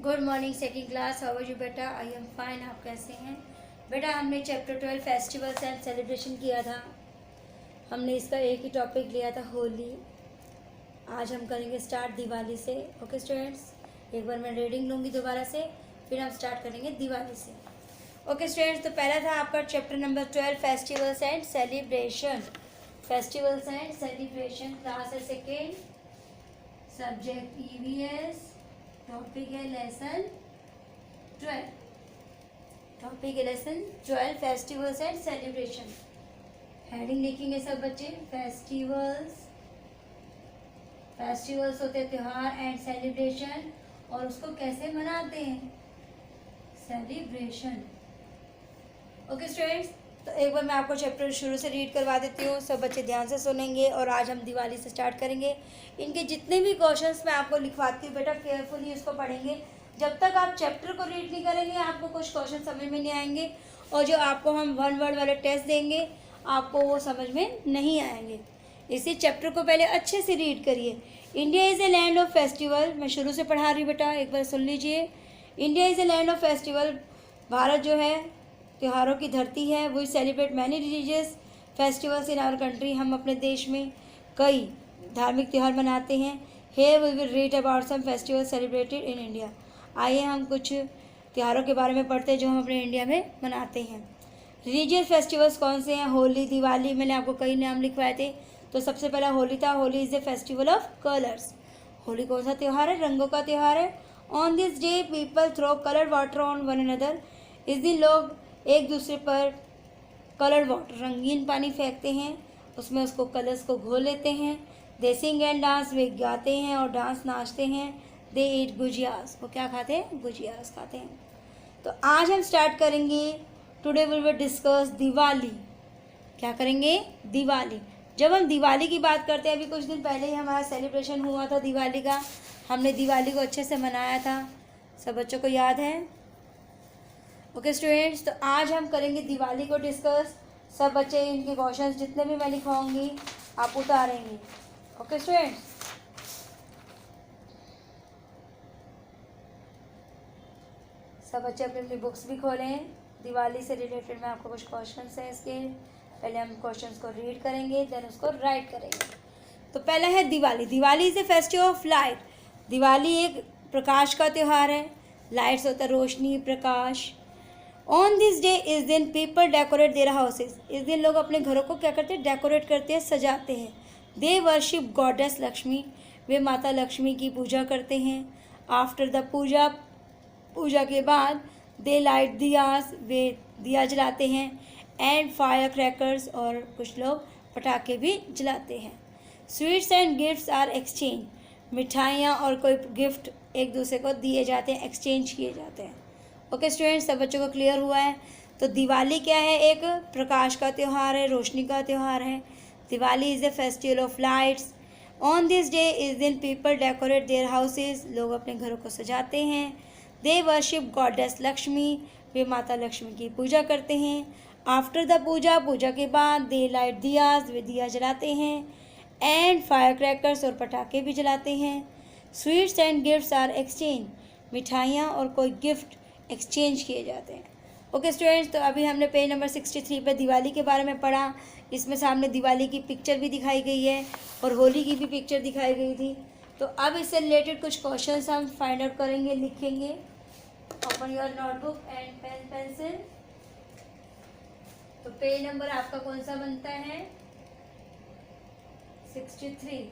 Good morning second class. How are you बेटा? I am fine. आप कैसे हैं बेटा? हमने चैप्टर 12 फेस्टिवल्स एंड सेलिब्रेशन किया था। हमने इसका एक ही टॉपिक लिया था, होली। आज हम करेंगे स्टार्ट दिवाली से। ओके स्टूडेंट्स, एक बार मैं रीडिंग लूँगी दोबारा से, फिर हम स्टार्ट करेंगे दिवाली से। ओके स्टूडेंट्स, तो पहला था आपका chapter number 12 festivals and celebration. Festivals and celebration, class है सेकेंड, सब्जेक्ट EVS, टॉपिक है लेसन 12। टॉपिक है lesson 12 festivals and celebration. Heading लिखेंगे सब बच्चे, फेस्टिवल्स। फेस्टिवल्स होते हैं त्यौहार, एंड सेलिब्रेशन, और उसको कैसे मनाते हैं, सेलिब्रेशन। ओके स्टूडेंट्स, तो एक बार मैं आपको चैप्टर शुरू से रीड करवा देती हूँ, सब बच्चे ध्यान से सुनेंगे। और आज हम दिवाली से स्टार्ट करेंगे। इनके जितने भी क्वेश्चंस मैं आपको लिखवाती हूँ बेटा, केयरफुली उसको पढ़ेंगे। जब तक आप चैप्टर को रीड नहीं करेंगे आपको कुछ क्वेश्चन समझ में नहीं आएंगे, और जो आपको हम वन वर्ड वाले टेस्ट देंगे आपको वो समझ में नहीं आएंगे। इसी चैप्टर को पहले अच्छे से रीड करिए। India is a land of festival. मैं शुरू से पढ़ा रही हूँ बेटा, एक बार सुन लीजिए। India is a land of festival. Bharat जो है त्योहारों की धरती है। We celebrate many religious festivals in our country. हम अपने देश में कई धार्मिक त्यौहार मनाते हैं। Here we will read about some festival celebrated in India. आइए हम कुछ त्योहारों के बारे में पढ़ते हैं जो हम अपने इंडिया में मनाते हैं। रिलीजियस फेस्टिवल्स कौन से हैं? होली, दिवाली, मैंने आपको कई नाम लिखवाए थे। तो सबसे पहला होली था। Holi is a festival of colours. Holi कौन सा त्यौहार है? रंगों का त्यौहार है। On this day people throw colour water on one another. इस दिन लोग एक दूसरे पर कलर वाटर, रंगीन पानी फेंकते हैं, उसमें उसको कलर्स को घोल लेते हैं। दे सिंग एंड डांस, वे गाते हैं और डांस नाचते हैं। दे ईट गुजियास, वो क्या खाते हैं? गुजियास खाते हैं। तो आज हम स्टार्ट करेंगे। Today will we discuss Diwali. क्या करेंगे? दिवाली। जब हम दिवाली की बात करते हैं, अभी कुछ दिन पहले ही हमारा सेलिब्रेशन हुआ था दिवाली का। हमने दिवाली को अच्छे से मनाया था, सब बच्चों को याद है? ओके स्टूडेंट्स, तो आज हम करेंगे दिवाली को डिस्कस। सब बच्चे इनके क्वेश्चंस जितने भी मैं लिखवाऊंगी आप उतारेंगे। ओके स्टूडेंट्स, सब बच्चे अपनी अपनी बुक्स भी खोलें। दिवाली से रिलेटेड मैं आपको कुछ क्वेश्चंस हैं इसके। पहले हम क्वेश्चंस को रीड करेंगे, देन उसको राइट करेंगे। तो पहला है Diwali. Diwali is a festival of light. Diwali एक प्रकाश का त्यौहार है। लाइट्स होता है रोशनी, प्रकाश। ऑन दिस डे, इस दिन पीपल डेकोरेट देयर हाउसेज। इस दिन लोग अपने घरों को क्या करते हैं? डेकोरेट करते हैं, सजाते हैं। They worship goddess Lakshmi. वे माता लक्ष्मी की पूजा करते हैं। आफ्टर द पूजा, पूजा के बाद दे लाइट दियास, वे दिया जलाते हैं। एंड फायर क्रैकर्स, और कुछ लोग पटाखे भी जलाते हैं। Sweets and gifts are exchange. मिठाइयाँ और कोई गिफ्ट एक दूसरे को दिए जाते हैं, एक्सचेंज किए जाते हैं। ओके स्टूडेंट्स, सब बच्चों को क्लियर हुआ है? तो दिवाली क्या है? एक प्रकाश का त्यौहार है, रोशनी का त्यौहार है। Diwali is a festival of lights. On this day, इस दिन पीपल डेकोरेट देयर हाउसेज। लोग अपने घरों को सजाते हैं। They worship goddess Lakshmi. वे माता लक्ष्मी की पूजा करते हैं। आफ्टर द पूजा, पूजा के बाद दे लाइट दियाज, वे दिया जलाते हैं। एंड फायर क्रैकर्स, और पटाखे भी जलाते हैं। Sweets and gifts are exchange. मिठाइयाँ और कोई गिफ्ट एक्सचेंज किए जाते हैं। ओके स्टूडेंट्स, तो अभी हमने पेज नंबर 63 पे दिवाली के बारे में पढ़ा। इसमें सामने दिवाली की पिक्चर भी दिखाई गई है और होली की भी पिक्चर दिखाई गई थी। तो अब इससे रिलेटेड कुछ क्वेश्चंस हम फाइंड आउट करेंगे, लिखेंगे। Open your notebook and pen pencil. तो पेज नंबर आपका कौन सा बनता है? 63।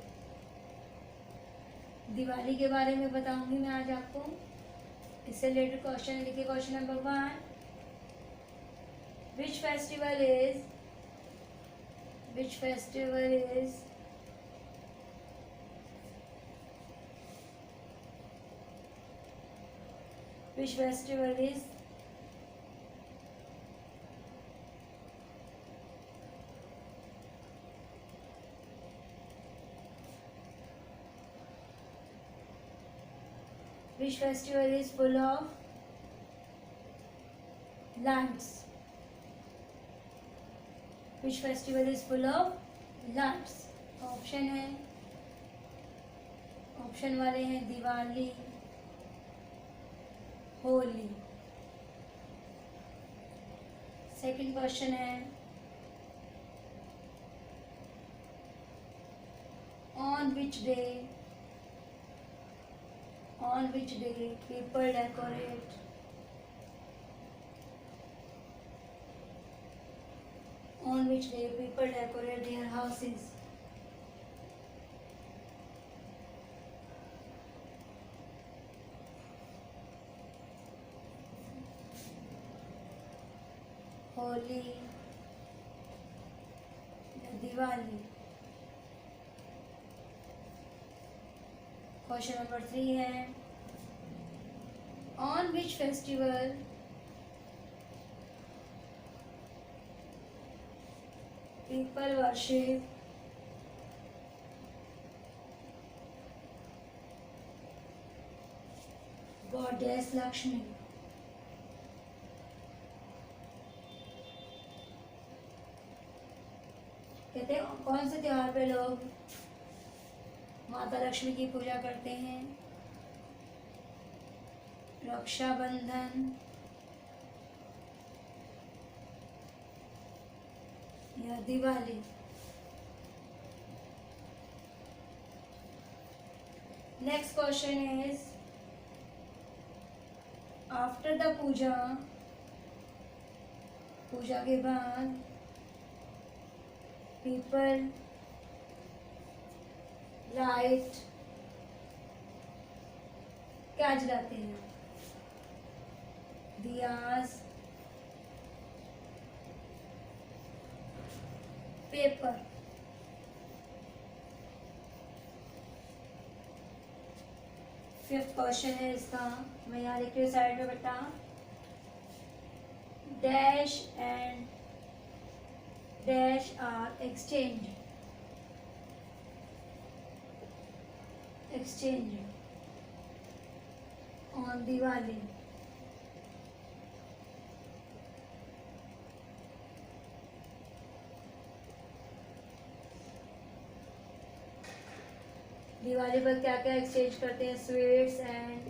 दिवाली के बारे में बताऊंगी मैं आज आपको। इससे रिलेटेड क्वेश्चन लिखिए। Question number 1, which festival is which festival is full of lights? Which festival is full of lights? Option है, ऑप्शन वाले हैं दिवाली, होली। सेकंड क्वेश्चन है on which day people decorate their houses? Holi या दिवाली। क्वेश्चन नंबर 3 है on which festival people worship goddess Lakshmi? कहते हैं कौन से त्योहार पे लोग माता लक्ष्मी की पूजा करते हैं? रक्षाबंधन या Diwali? Next question is after the puja के बाद पीपल लाइट क्या जलाते हैं? दियास, पेपर। फिफ्थ क्वेश्चन है इसका, मैं यहाँ लिख रही हूँ साइड में बेटा, dash and dash are exchange on Diwali. Diwali पर क्या क्या एक्सचेंज करते हैं? Sweets and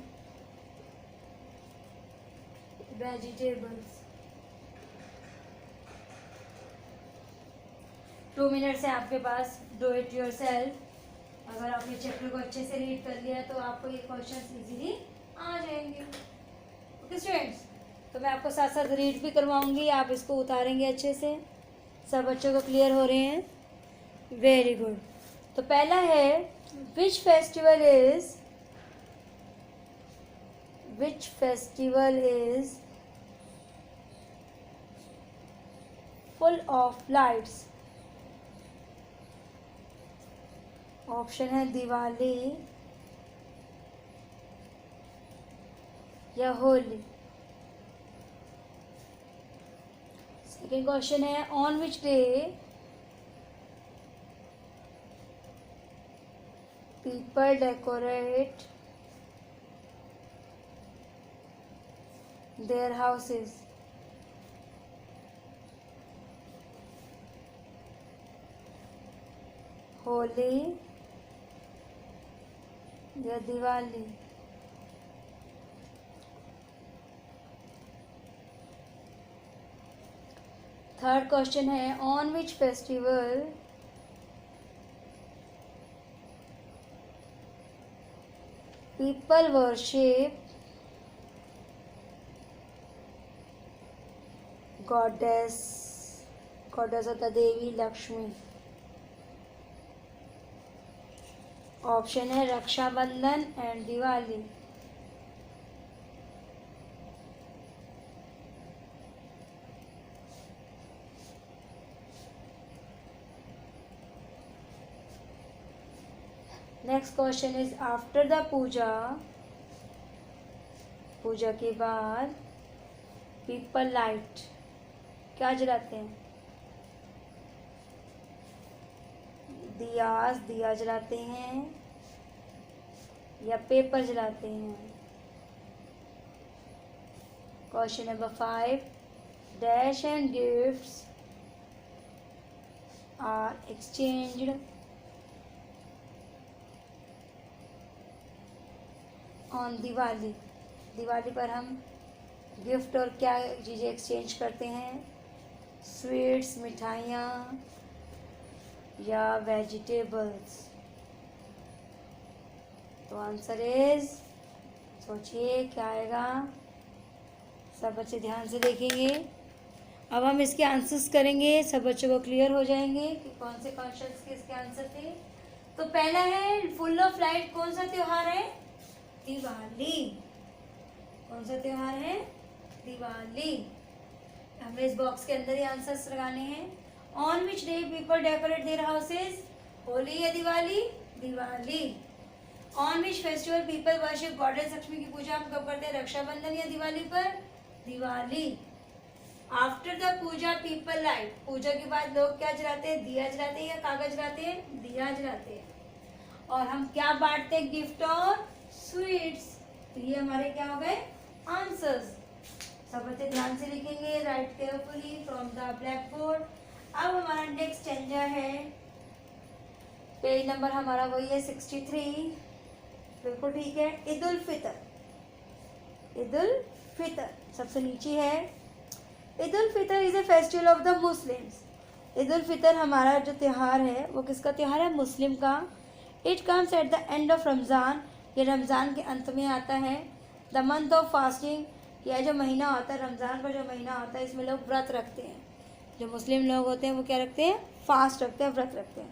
vegetables. 2 मिनट्स है आपके पास, डू इट योरसेल्फ। अगर आपने चैप्टर को अच्छे से रीड कर लिया तो आपको ये क्वेश्चंस इजीली आ जाएंगे। ओके स्टूडेंट्स, तो मैं आपको साथ साथ रीड भी करवाऊंगी, आप इसको उतारेंगे अच्छे से। सब बच्चों को क्लियर हो रहे हैं? Very good. तो पहला है which festival is full of lights? Option है दिवाली या होली। सेकेंड क्वेश्चन है on which day people decorate their houses? Holi या दिवाली? थर्ड क्वेश्चन है on which festival people worship goddess होता देवी लक्ष्मी। ऑप्शन है Raksha Bandhan and Diwali. Next question is after the puja के बाद पीपल लाइट क्या जलाते हैं? दिया जलाते हैं या पेपर जलाते हैं? Question number 5, dash and gifts are exchanged on Diwali. Diwali पर हम गिफ्ट और क्या चीज़ें एक्सचेंज करते हैं, स्वीट्स, मिठाइयाँ या वेजिटेबल्स? तो आंसर इज, सोचिए क्या आएगा। सब बच्चे ध्यान से देखेंगे। अब हम इसके आंसर्स करेंगे, सब बच्चों को क्लियर हो जाएंगे कि कौन से क्वेश्चंस के इसके आंसर थे। तो पहला है फुल ऑफ लाइट, कौन सा त्योहार है? दिवाली। कौन सा त्योहार है? दिवाली। हमें इस बॉक्स के अंदर ही आंसर्स लगाने हैं। On which day people decorate their houses? Holi या Diwali? Diwali. On which festival people worship goddess Lakshmi की पूजा हम कब करते हैं? रक्षाबंधन या दिवाली पर? Diwali. After the puja people light, पूजा के बाद लोग क्या जलाते हैं? दिया जलाते हैं या कागज जलाते हैं? दिया जलाते हैं। और हम क्या बांटते हैं? गिफ्ट और स्वीट्स। तो ये हमारे क्या हो गए? आंसर्स। सब बच्चे ध्यान से लिखेंगे, right carefully from the black board. अब हमारा नेक्स्ट स्टैंजा है, पेज नंबर हमारा वही है 63। बिल्कुल ठीक है। ईद उल फितर। ईद उल फितर सबसे नीचे है। Eid ul Fitr is a festival of the Muslims. Eid ul Fitr हमारा जो त्यौहार है वो किसका त्यौहार है? मुस्लिम का। It comes at the end of Ramzan, ये रमज़ान के अंत में आता है। द मंथ ऑफ फास्टिंग, यह जो महीना होता है, रमज़ान का जो महीना होता है, इसमें लोग व्रत रखते हैं। जो मुस्लिम लोग होते हैं वो क्या रखते हैं? फास्ट रखते हैं, व्रत रखते हैं।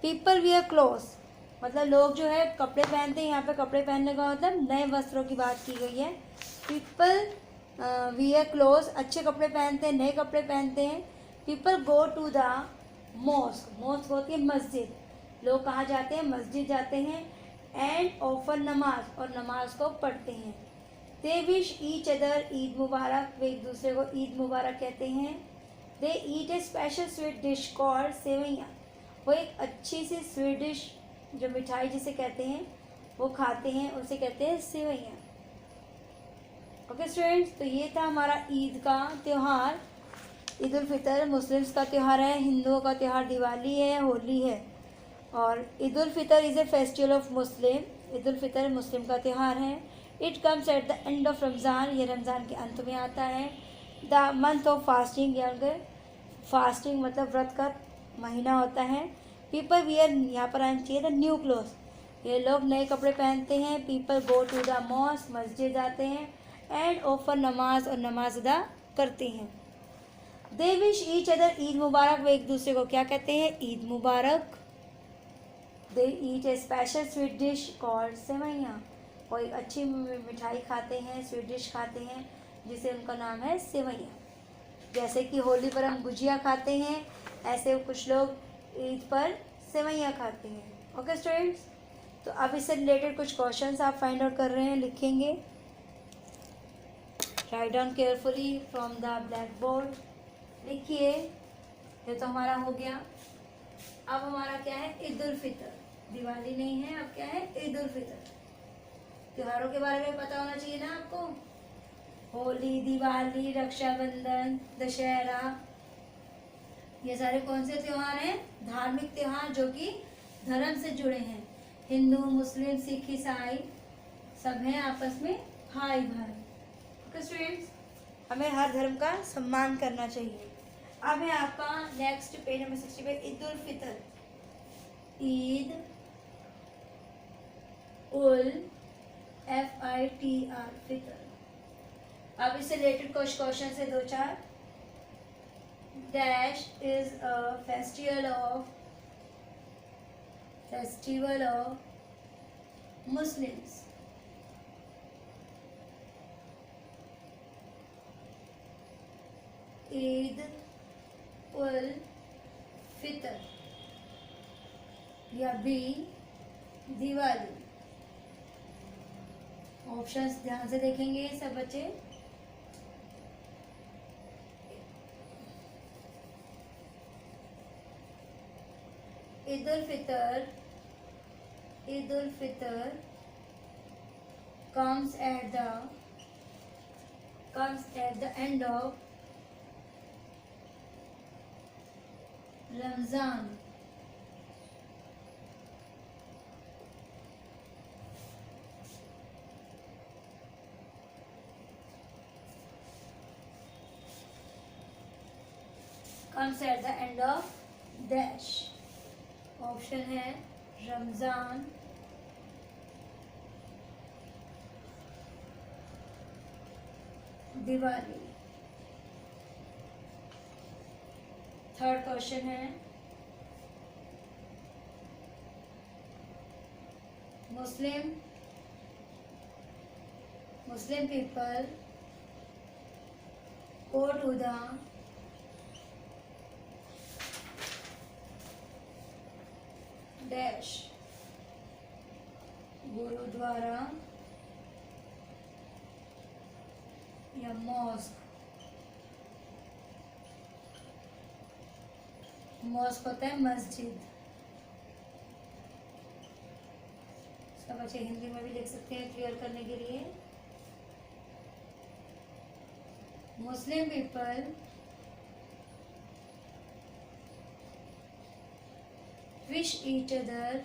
पीपल वियर क्लोथ्स, मतलब लोग जो है कपड़े पहनते हैं। यहाँ पे कपड़े पहनने का मतलब नए वस्त्रों की बात की गई है। पीपल वियर क्लोथ्स, अच्छे कपड़े पहनते हैं, नए कपड़े पहनते हैं। People go to the mosque, mosque होती है मस्जिद, लोग कहाँ जाते हैं? मस्जिद जाते हैं। एंड ऑफर नमाज, और नमाज को पढ़ते हैं। They wish each other Eid Mubarak, वे एक दूसरे को ईद मुबारक कहते हैं। They eat a special sweet dish called sevaiyan, वो एक अच्छी सी स्वीट डिश, जो मिठाई जिसे कहते हैं, वो खाते हैं, उसे कहते हैं सेवैयाँ। ओके स्टूडेंट्स, तो ये था हमारा ईद का त्यौहार। ईद उल फितर मुस्लिम्स का त्यौहार है, हिंदुओं का त्यौहार दिवाली है, होली है। और Eid ul Fitr is a festival of Muslim. Eid ul Fitr Muslim का त्यौहार है। It comes at the end of Ramzan, ये रमज़ान के अंत में आता है। द मंथ ऑफ फास्टिंग, यानी फास्टिंग मतलब व्रत का महीना होता है। पीपल वियर, यहाँ पर आना चाहिए द न्यू क्लोथ, ये लोग नए कपड़े पहनते हैं। People go to the mosque, मस्जिद जाते हैं। एंड ऑफर नमाज, और नमाज अदा करते हैं। They wish each other Eid Mubarak, वे एक दूसरे को क्या कहते हैं? ईद मुबारक। They eat a special sweet dish called sevaiyan, कोई अच्छी मिठाई खाते हैं, स्वीट डिश खाते हैं, जिसे उनका नाम है सेवैयाँ। जैसे कि होली पर हम गुजिया खाते हैं, ऐसे कुछ लोग ईद पर सेवैयाँ खाते हैं। ओके स्टूडेंट्स, तो अब इससे रिलेटेड कुछ क्वेश्चंस आप फाइंड आउट कर रहे हैं, लिखेंगे। Write down carefully from the black board. लिखिए, ये तो हमारा हो गया। अब हमारा क्या है? ईद उल फितर। दिवाली नहीं है, अब क्या है? ईद उल फितर। त्योहारों के बारे में पता होना चाहिए ना आपको। होली, दिवाली, रक्षाबंधन, दशहरा, ये सारे कौन से त्योहार हैं? धार्मिक त्योहार जो कि धर्म से जुड़े हैं। हिंदू, मुस्लिम, सिख, ईसाई सब हैं आपस में भाई भाई। ओके स्टूडेंट्स, हमें हर धर्म का सम्मान करना चाहिए। अब है आपका नेक्स्ट पेज नंबर 60 पे ईद उल फितर। ईद उल FITR, फितर। अब इससे रिलेटेड कुछ क्वेश्चन है, दो चार। Dash is a festival of Muslims. Eid ul Fitr या बी दिवाली। ऑप्शंस ध्यान से देखेंगे सब बच्चे। Eid ul Fitr comes at the end of Ramzan. comes at the end of dash. Option है रमज़ान, दिवाली। थर्ड क्वेश्चन है Muslim people go to the dash gurdwara या मॉस्क। मॉस्क होता है मस्जिद। सब बच्चे हिंदी में भी लिख सकते हैं क्लियर करने के लिए। मुस्लिम people wish each other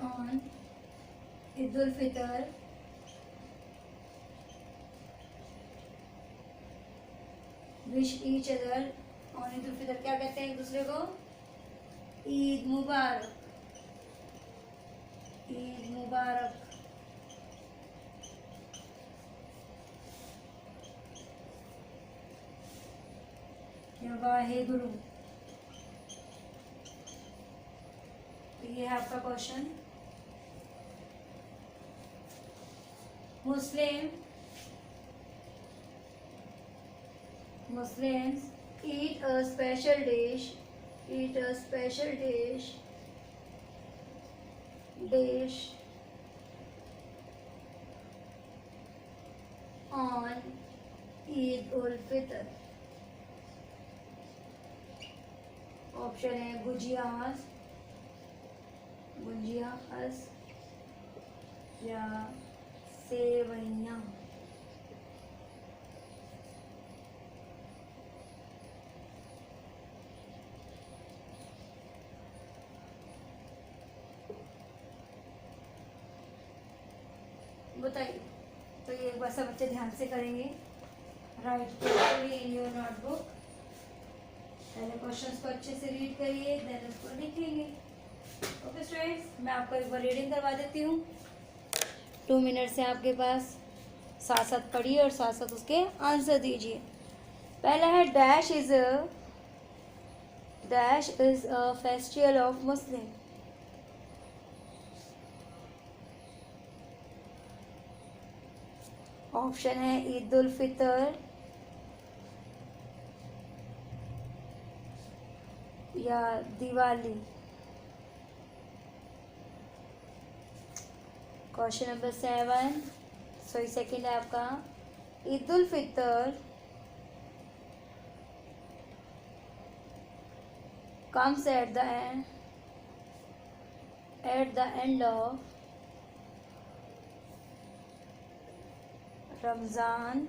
on Eid ul-Fitr क्या कहते हैं एक दूसरे को? ईद मुबारक। ईद मुबारक। या वाहेगुरु। तो ये है आपका question. Muslims eat a special dish on Eid ul-Fitr। Option है गुजियास या सेवइयाँ। बताइए। तो ये एक बार सब बच्चे ध्यान से करेंगे। Right carefully in your notebook. पहले क्वेश्चंस को अच्छे से रीड करिए, देन उसको लिखेंगे। ओके स्टूडेंट्स, मैं आपको एक बार रीडिंग करवा देती हूँ। 2 मिनट से आपके पास, साथ साथ पढ़िए और साथ साथ उसके आंसर दीजिए। पहला है dash is a festival of Muslim. Option है ईद उल फितर या Diwali. Question number 7, sorry second है आपका Eid ul Fitr comes at the end of Ramzan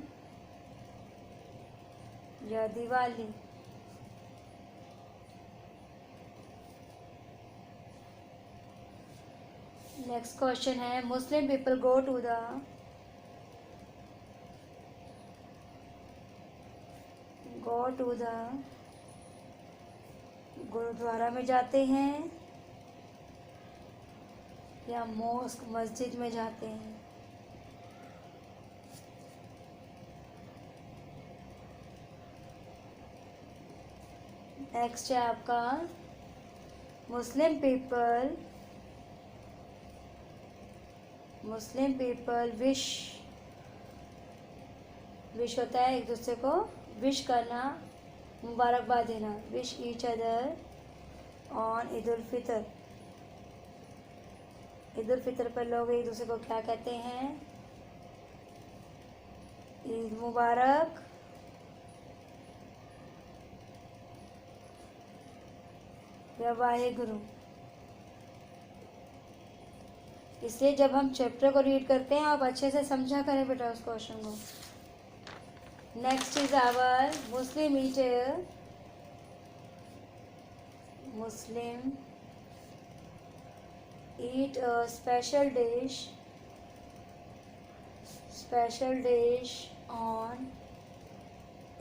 या दिवाली। नेक्स्ट क्वेश्चन है Muslim people go to the gurdwara में जाते हैं या मॉस्क मस्जिद में जाते हैं। नेक्स्ट है आपका मुस्लिम पीपल विश होता है एक दूसरे को विश करना, मुबारकबाद देना। Wish each other on Eid ul Fitr. Eid ul Fitr पर लोग एक दूसरे को क्या कहते हैं? ईद मुबारक या वाहेगुरु। इसलिए जब हम चैप्टर को रीड करते हैं आप अच्छे से समझा करें बेटा उस क्वेश्चन को। Next is our Muslim eat a special special dish on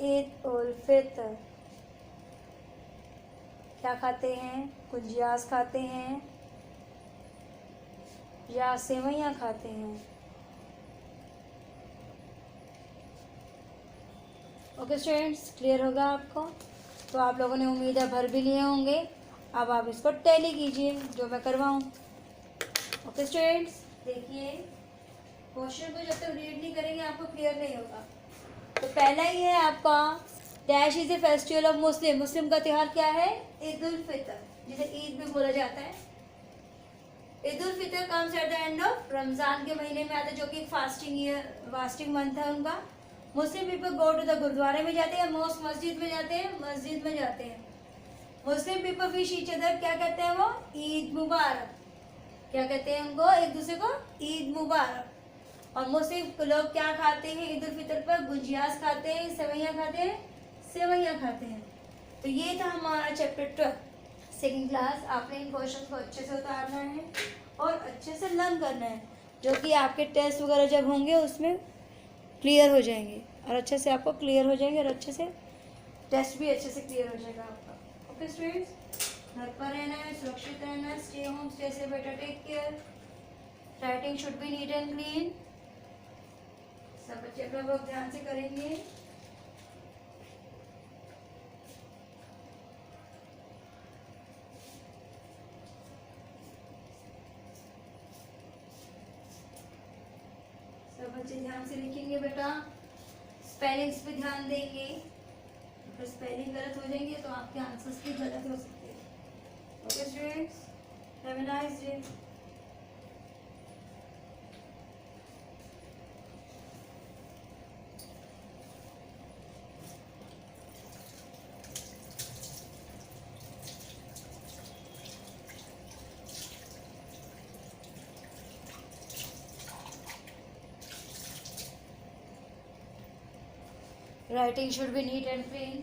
Eid ul Fitr. क्या खाते हैं? गुजियास खाते हैं या सेवइयाँ खाते हैं? ओके स्टूडेंट्स, क्लियर होगा आपको? तो आप लोगों ने उम्मीद है भर भी लिए होंगे। अब आप इसको टैली कीजिए जो मैं करवाऊँ। ओके स्टूडेंट्स, देखिए क्वेश्चन को जब तक रीड नहीं करेंगे आपको क्लियर नहीं होगा। तो पहला ही है आपका, dash is a festival of Muslim. Muslim का त्यौहार क्या है? ईद उल फितर, जिसे ईद भी बोला जाता है। Eid ul Fitr comes at the end of Ramzan के महीने में आता है, जो कि फास्टिंग मंथ है उनका। Muslim people go to the गुरुद्वारे में जाते हैं, मोस्ट मस्जिद में जाते हैं, मस्जिद में जाते हैं। मुस्लिम पीपल विश ईच अदर, क्या कहते हैं वो? ईद मुबारक। क्या कहते हैं उनको? एक दूसरे को ईद मुबारक। और मुस्लिम लोग क्या खाते हैं ईद उल फितर पर? गुजियास खाते हैं, सेवइयाँ खाते हैं, सेवइयाँ खाते हैं। तो ये था हमारा चैप्टर 12 सेकंड क्लास। आपने इन क्वेश्चन को अच्छे से उतारना है और अच्छे से लर्न करना है, जो कि आपके टेस्ट वगैरह जब होंगे उसमें क्लियर हो जाएंगे और अच्छे से आपको क्लियर हो जाएंगे और अच्छे से टेस्ट भी अच्छे से क्लियर हो जाएगा आपका। ओके स्टूडेंट्स, घर पर रहना है, सुरक्षित रहना है, stay home, stay safe, better take care. Writing should be neat and clean. सब बच्चे अपना वर्क ध्यान से करेंगे। सब बच्चे ध्यान से लिखेंगे बेटा। स्पेलिंग्स पे ध्यान देंगे, अगर स्पेलिंग गलत हो जाएंगे तो आपके आंसर्स भी गलत हो सकते हैं। Okay students, have a nice day. Writing should be neat and clean.